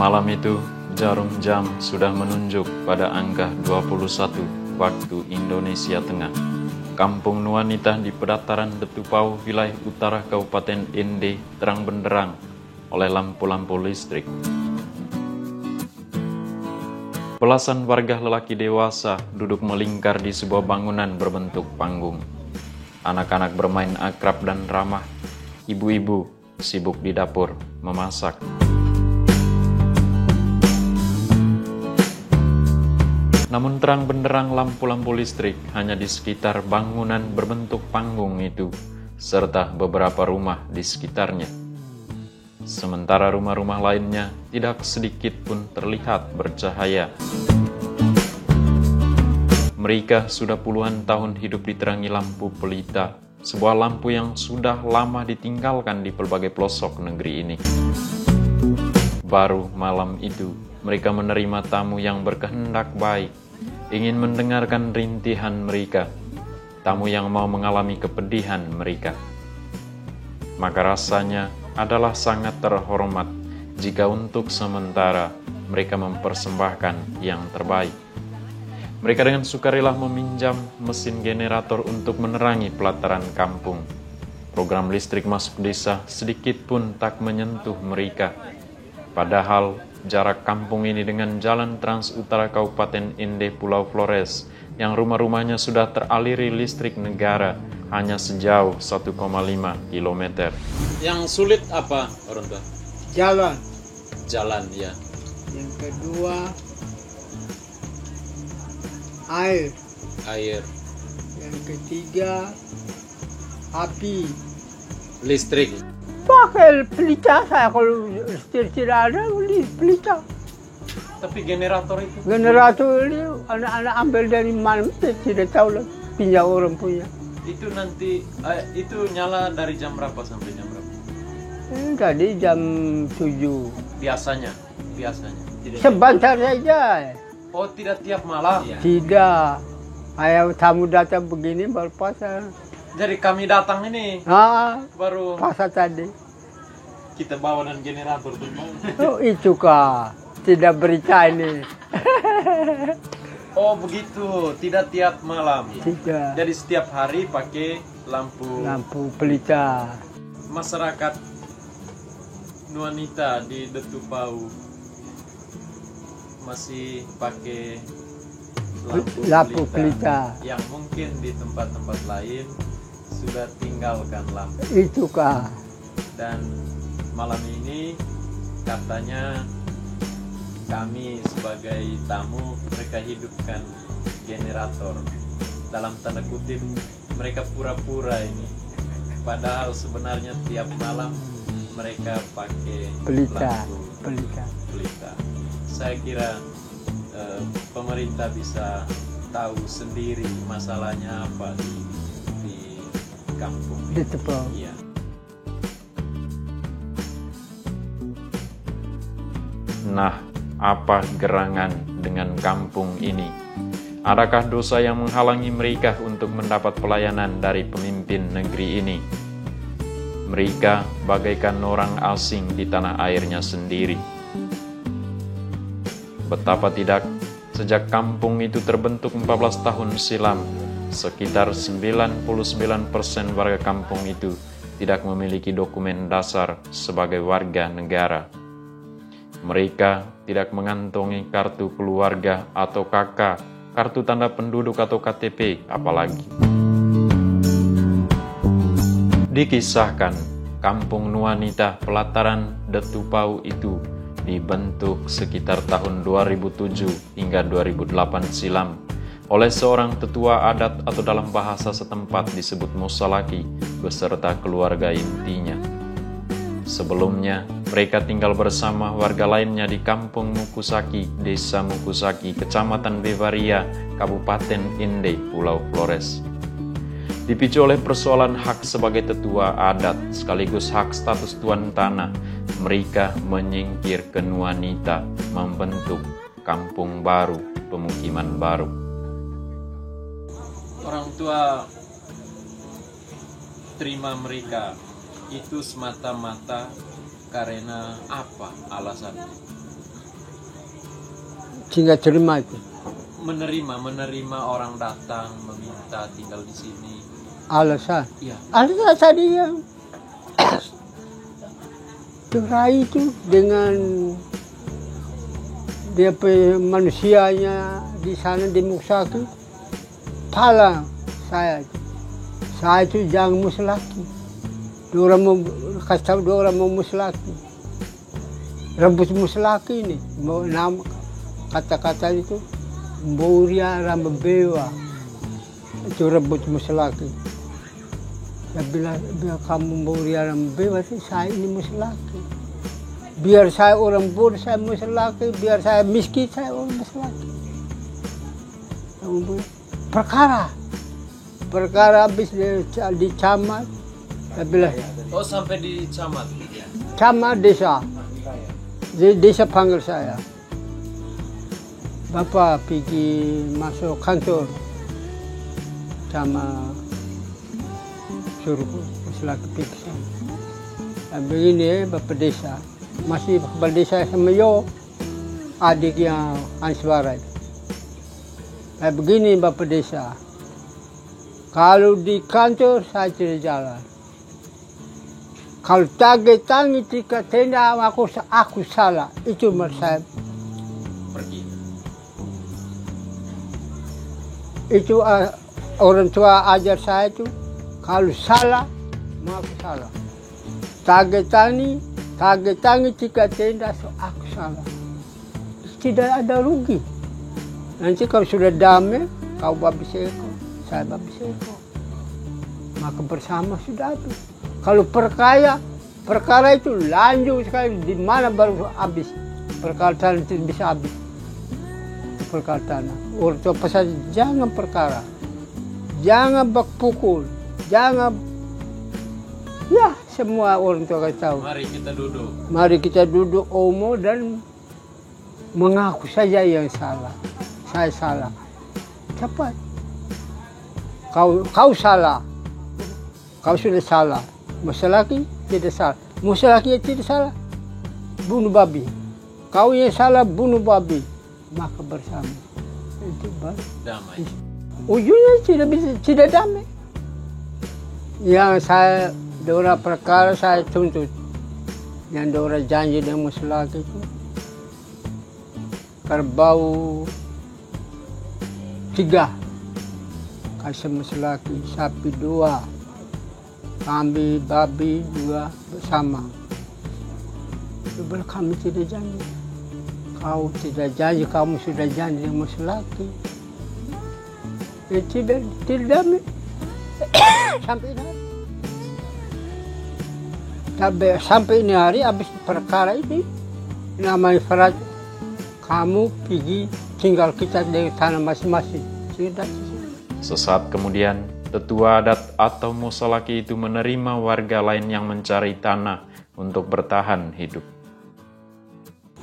Malam itu, jarum jam sudah menunjuk pada angka 21 waktu Indonesia Tengah. Kampung Nuanita di pedataran Detupau, wilayah utara Kabupaten Ende, terang benderang oleh lampu-lampu listrik. Belasan warga lelaki dewasa duduk melingkar di sebuah bangunan berbentuk panggung. Anak-anak bermain akrab dan ramah. Ibu-ibu sibuk di dapur memasak. Namun terang benderang lampu-lampu listrik hanya di sekitar bangunan berbentuk panggung itu, serta beberapa rumah di sekitarnya. Sementara rumah-rumah lainnya tidak sedikit pun terlihat bercahaya. Mereka sudah puluhan tahun hidup diterangi lampu pelita, sebuah lampu yang sudah lama ditinggalkan di berbagai pelosok negeri ini. Baru malam itu, mereka menerima tamu yang berkehendak baik, ingin mendengarkan rintihan mereka, tamu yang mau mengalami kepedihan mereka. Maka rasanya adalah sangat terhormat jika untuk sementara mereka mempersembahkan yang terbaik. Mereka dengan sukarela meminjam mesin generator untuk menerangi pelataran kampung. Program listrik masuk desa sedikit pun tak menyentuh mereka. Padahal jarak kampung ini dengan jalan trans utara Kabupaten Ende Pulau Flores yang rumah-rumahnya sudah teraliri listrik negara hanya sejauh 1,5 km. Yang sulit apa, orang tua? Jalan. Jalan, ya. Yang kedua, air. Air. Yang ketiga, api. Listrik. Pakai pelita saya, kalau tidak ada beli pelita. Tapi generator itu? Generator ini anak-anak ambil dari mana, tidak tahu lah, pinjam orang punya. Itu nanti, itu nyala dari jam berapa sampai jam berapa? Tadi jam 7. Biasanya? Sebentar saja. Oh, tidak tiap malam? Tidak. Ayah tamu datang begini baru pasang. Jadi kami datang ini, baru pasang tadi. kita bawa dan generator tuh. Oh, itu kah? Tidak berita ini. Oh, begitu. Tidak tiap malam. Tidak. Jadi setiap hari pakai lampu pelita. Masyarakat Nuanita di Detupau masih pakai lampu pelita. Yang mungkin di tempat-tempat lain sudah tinggalkan lampu. Itu kah? Dan malam ini katanya kami sebagai tamu mereka hidupkan generator. Dalam tanda kutip mereka pura-pura ini. Padahal sebenarnya tiap malam mereka pakai lampu pelita. Saya kira pemerintah bisa tahu sendiri masalahnya apa di kampung. Di Tepau. Iya. Nah, apa gerangan dengan kampung ini? Adakah dosa yang menghalangi mereka untuk mendapat pelayanan dari pemimpin negeri ini? Mereka bagaikan orang asing di tanah airnya sendiri. Betapa tidak, sejak kampung itu terbentuk 14 tahun silam, sekitar 99% warga kampung itu tidak memiliki dokumen dasar sebagai warga negara. Mereka tidak mengantongi kartu keluarga atau KK, kartu tanda penduduk atau KTP, apalagi. Dikisahkan, kampung Nuanita pelataran Detupau itu dibentuk sekitar tahun 2007 hingga 2008 silam oleh seorang tetua adat atau dalam bahasa setempat disebut Musalaki beserta keluarga intinya. Sebelumnya, mereka tinggal bersama warga lainnya di Kampung Mukusaki, Desa Mukusaki, Kecamatan Bevaria, Kabupaten Ende, Pulau Flores. Dipicu oleh persoalan hak sebagai tetua adat sekaligus hak status tuan tanah, mereka menyingkir ke Nuanita, membentuk kampung baru, pemukiman baru. Orang tua terima mereka itu semata-mata karena apa alasannya? sehingga terima itu. Menerima orang datang meminta tinggal di sini. Alasan. Iya. Alasan tadi yang cerai itu dengan dia manusianya di sana di Musaki, pala saya itu jangan muslaki. Dua orang mau kasih tahu, dua orang mau muslaki, rebus muslaki ini, mau nama kata-kata itu, Mburia Rambewa, itu rebus muslaki. Ya bila kamu Mburia Rambewa itu saya ini muslaki. Biar saya orang bodoh saya muslaki, biar saya miskin saya orang muslaki. Perkara habis di camat, saya bilang. Oh sampai di camat? Camat desa, desa panggil saya. Bapak pergi masuk kantor sama suruh muslaki periksa. Begini Bapak desa. Masih kepala desa sama yo, adik yang Answara. Begini Bapak desa, kalau di kantor saya tidak jalan. Kalau tangi tika tenda aku salah, itu saya pergi. Itu orang tua ajar saya itu, kalau salah, aku salah. Tangi tika tenda, aku salah. Tidak ada rugi. Nanti kalau sudah damai, kau babi seko, saya babi seko. Maka bersama sudah habis. Kalau perkara itu lanjut sekali, di mana baru habis. Perkara tanah itu bisa habis. Perkara tanah. Orang tua pesan, jangan perkara. Jangan bak pukul. Jangan. Ya, semua orang tua kasih tahu. Mari kita duduk omo dan mengaku saja yang salah. Saya salah. Cepat. Kau salah. Kau sudah salah. Muslaki tidak salah. Muslaki tidak salah. Bunuh babi. Kau yang salah bunuh babi. Maka bersama. Itu baru damai. Ujungnya tidak damai. Yang saya dora perkara saya tuntut. Yang dora janji dengan muslaki itu. Kerbau 3. Kasih muslaki. Sapi 2. Kambing, babi 2 bersama. Bila kami tidak janji. Kau tidak janji, kamu sudah janji dengan muslaki. Tidak damai. Sampai ini hari habis perkara ini. Namanya Faraj. Kamu pergi tinggal kita di tanah masing-masing. Sesaat kemudian, tetua adat atau muslaki itu menerima warga lain yang mencari tanah untuk bertahan hidup.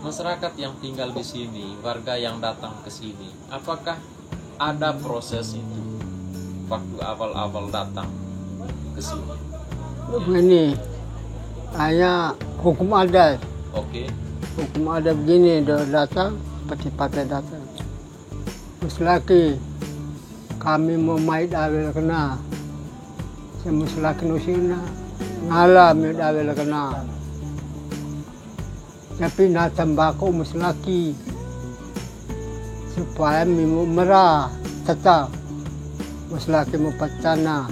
Masyarakat yang tinggal di sini, warga yang datang ke sini, apakah ada proses itu waktu awal-awal datang ke sini? Begini, hanya hukum adat. Oke. Hukum adat begini, datang, seperti partai datang. Muslaki, kami mau main dawel kena. Saya muslaki nusina, ngalah main dawel kena. Tapi na tembakau muslaki supaya mimu merah tetap muslaki mau patana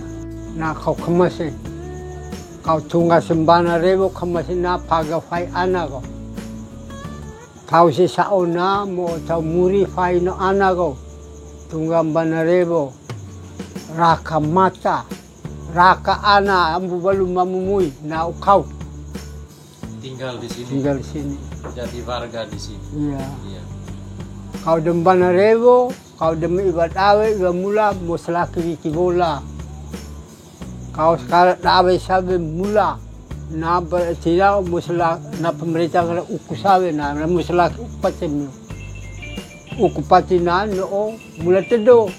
na kau kemasi kau tunggal sembana rewo kemasi na pagafai anak kau kau si sauna mau tau muri fai no anak kau tunggal bana rewo raka mata raka anak ambu balu mamumui na kau tinggal di sini. Tinggal di sini. Jadi warga di sini. Iya. Iya. Kau dembana rewo, kau demi ibadat awe, ibadat mula, muslaki wiki bola. Kau sekarang awe sabe mula, na tidak muslak, na pemerintah kena uku sabe na muslaki upatin. Upatin na no mula tedo.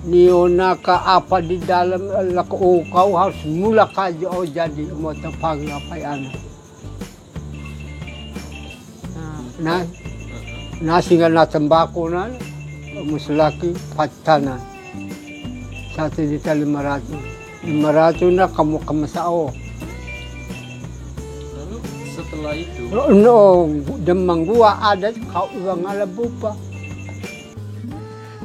Niona ka apa di dalam lako kau harus mula kaji jadi mau terpagi apa anak. Nah, nasi nggak na tembakau na, muslaki patana. 1.500.000. 500 na kamu kemasao. Lalu setelah itu No, demang gua ada kau uang alabu pa.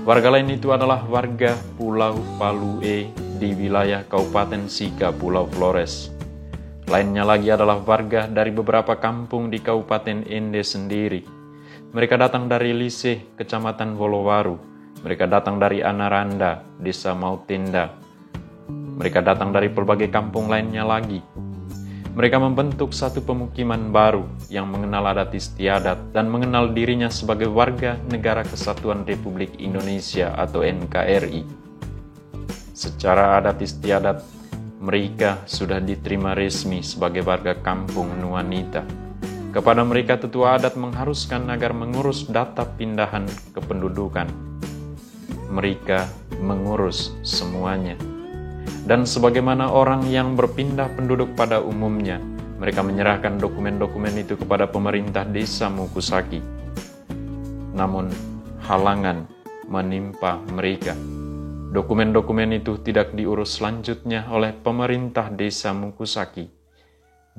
Warga lain itu adalah warga Pulau Palue di wilayah Kabupaten Sika, Pulau Flores. Lainnya lagi adalah warga dari beberapa kampung di Kabupaten Ende sendiri. Mereka datang dari Liseh, Kecamatan Wolowaru. Mereka datang dari Anaranda, Desa Mautenda. Mereka datang dari berbagai kampung lainnya lagi. Mereka membentuk satu pemukiman baru yang mengenal adat istiadat dan mengenal dirinya sebagai warga Negara Kesatuan Republik Indonesia atau NKRI. Secara adat istiadat, mereka sudah diterima resmi sebagai warga kampung Nuanita. Kepada mereka tetua adat mengharuskan agar mengurus data pindahan kependudukan. Mereka mengurus semuanya. Dan sebagaimana orang yang berpindah penduduk pada umumnya, mereka menyerahkan dokumen-dokumen itu kepada pemerintah desa Mukusaki. Namun, halangan menimpa mereka. Dokumen-dokumen itu tidak diurus selanjutnya oleh pemerintah desa Mukusaki.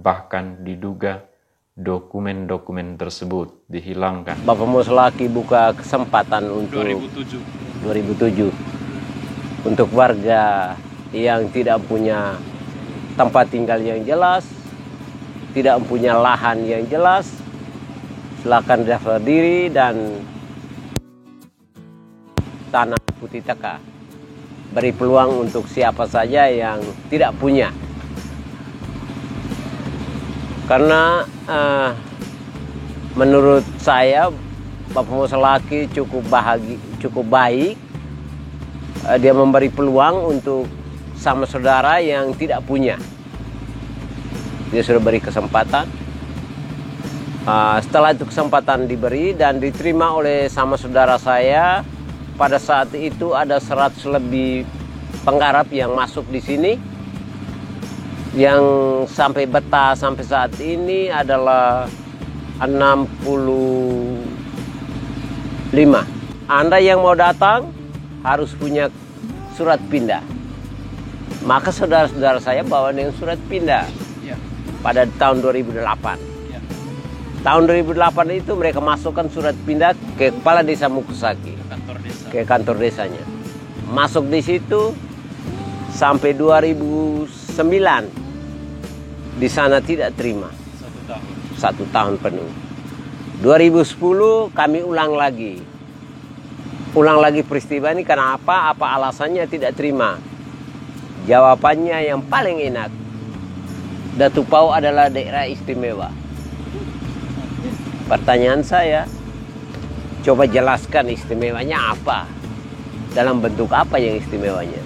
Bahkan diduga dokumen-dokumen tersebut dihilangkan. Bapak Muslaki buka kesempatan untuk 2007 untuk warga yang tidak punya tempat tinggal yang jelas, tidak punya lahan yang jelas, silakan daftar diri dan tanah Putih Teka. Beri peluang untuk siapa saja yang tidak punya. Karena menurut saya Bapak Muslaki cukup baik. Dia memberi peluang untuk sama saudara yang tidak punya. Dia sudah beri kesempatan. Setelah itu kesempatan diberi dan diterima oleh sama saudara saya. Pada saat itu ada 100 lebih penggarap yang masuk di sini. Yang sampai betah sampai saat ini adalah 65. Anda yang mau datang harus punya surat pindah. Maka saudara-saudara saya bawa dengan surat pindah pada tahun 2008. Tahun 2008 itu mereka masukkan surat pindah ke kepala desa Mukusaki, ke kantor desanya. Masuk di situ sampai 2009. Di sana tidak terima. 1 tahun penuh. 2010 kami ulang lagi. Ulang lagi peristiwa ini karena apa? Apa alasannya tidak terima? Jawabannya yang paling enak. Datu Pau adalah daerah istimewa. Pertanyaan saya, coba jelaskan istimewanya apa? Dalam bentuk apa yang istimewanya?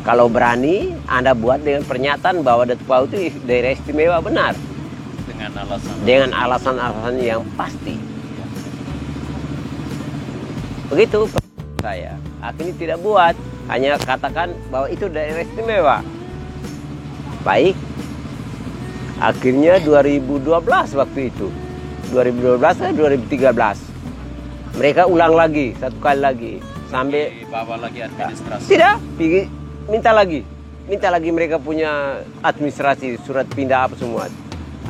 Kalau berani, Anda buat dengan pernyataan bahwa Datu Pau itu daerah istimewa benar. Dengan alasan-alasan yang pasti. Begitu saya. Akhirnya tidak buat. Hanya katakan bahwa itu daerah istimewa. Baik. Akhirnya 2012 waktu itu. 2012 atau 2013. Mereka ulang lagi, 1 kali lagi. Sampai bawa lagi administrasi. Tidak, minta lagi. Minta lagi mereka punya administrasi, surat pindah apa semua.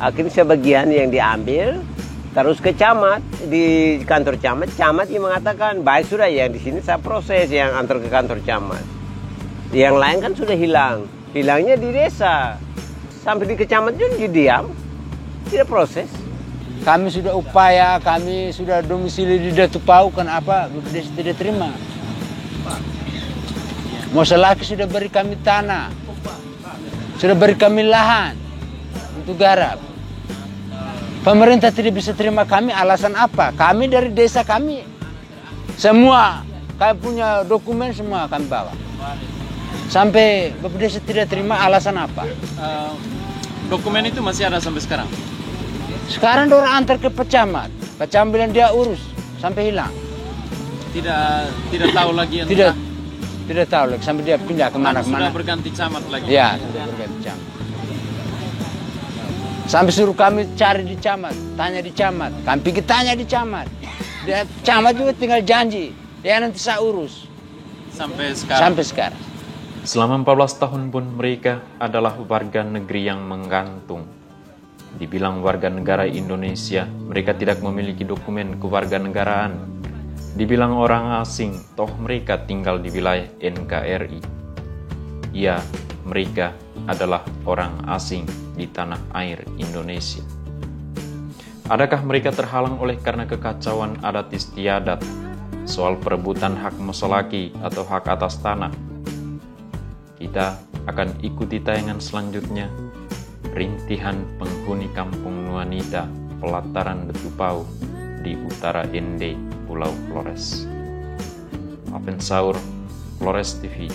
Akhirnya sebagian yang diambil terus ke camat, di kantor camat yang mengatakan baik sudah yang di sini saya proses, yang antar ke kantor camat. Yang lain kan sudah hilang, hilangnya di desa, sampai di kecamatan juga diam, tidak proses. Kami sudah upaya, kami sudah domisili di Datu Pau, kenapa BPDS tidak terima? Muslaki sudah beri kami tanah, sudah beri kami lahan untuk garap. Pemerintah tidak bisa terima kami, alasan apa? Kami dari desa kami, semua kami punya dokumen semua kami bawa. Sampai BPDS tidak terima, alasan apa? Dokumen itu masih ada sampai sekarang? Sekarang orang antar ke pecamat bilang dia urus sampai hilang. Tidak tahu lagi yang tidak tahu lagi sampai dia pindah kemana-kemana. Sudah berganti camat lagi? Ya, sudah berganti camat. Sampai suruh kami cari di camat, tanya di camat. Kami pergi tanya di camat. Dia camat juga tinggal janji, dia nanti saya urus. Sampai sekarang. Sampai sekarang. Selama 14 tahun pun mereka adalah warga negeri yang menggantung. Dibilang warga negara Indonesia, mereka tidak memiliki dokumen kewarganegaraan. Dibilang orang asing, toh mereka tinggal di wilayah NKRI. Ya, mereka adalah orang asing di tanah air Indonesia. Adakah mereka terhalang oleh karena kekacauan adat istiadat, soal perebutan hak musolaki atau hak atas tanah? Kita akan ikuti tayangan selanjutnya, rintihan penghuni kampung Nuanita, pelataran Betupau di utara Ende, Pulau Flores. Apen Saur, Flores TV.